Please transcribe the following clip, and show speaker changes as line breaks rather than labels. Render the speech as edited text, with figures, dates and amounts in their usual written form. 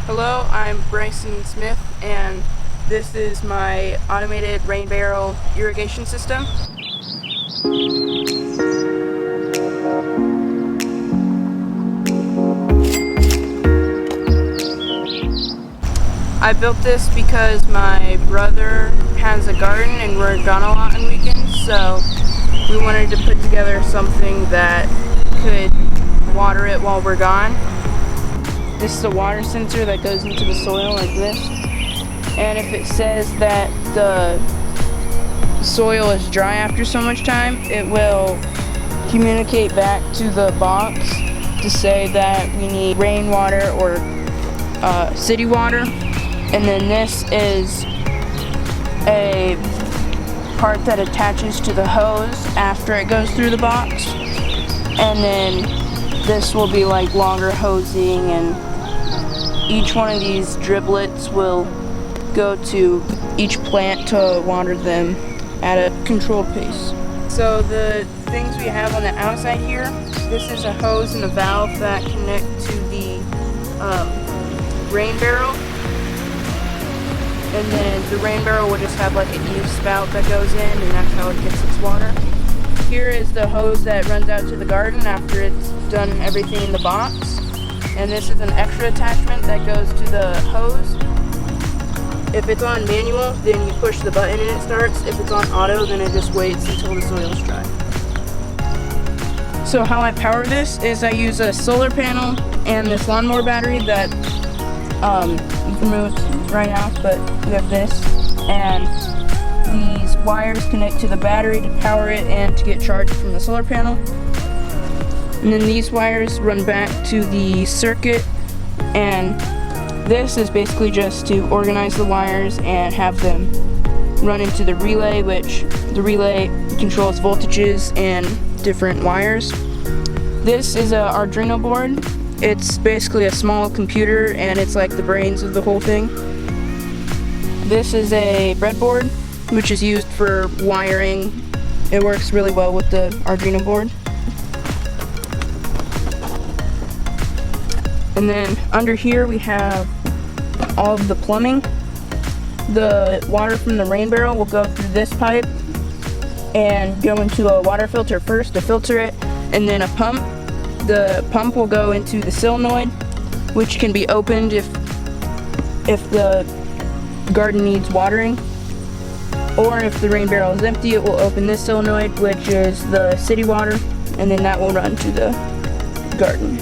Hello, I'm Bryson Smith, and this is my automated rain barrel irrigation system. I built this because my brother has a garden and we're gone a lot on weekends, so we wanted to put together something that could water it while we're gone. This is a water sensor that goes into the soil like this, and if it says that the soil is dry after so much time, it will communicate back to the box to say that we need rainwater or city water. And then this is a part that attaches to the hose after it goes through the box, and then this will be like longer hosing, and each one of these driblets will go to each plant to water them at a controlled pace. So the things we have on the outside here, this is a hose and a valve that connect to the rain barrel. And then the rain barrel will just have like an eave spout that goes in, and that's how it gets its water. Here is the hose that runs out to the garden after it's done everything in the box. And this is an extra attachment that goes to the hose. If it's on manual, then you push the button and it starts. If it's on auto, then it just waits until the soil is dry. So how I power this is I use a solar panel and this lawnmower battery that you can move right now, but we have this. And these wires connect to the battery to power it and to get charged from the solar panel. And then these wires run back to the circuit, and this is basically just to organize the wires and have them run into the relay, which the relay controls voltages and different wires. This is an Arduino board. It's basically a small computer, and it's like the brains of the whole thing. This is a breadboard, which is used for wiring. It works really well with the Arduino board. And then under here we have all of the plumbing. The water from the rain barrel will go through this pipe and go into a water filter first to filter it, and then a pump. The pump will go into the solenoid, which can be opened if the garden needs watering. Or if the rain barrel is empty, it will open this solenoid, which is the city water, and then that will run to the garden.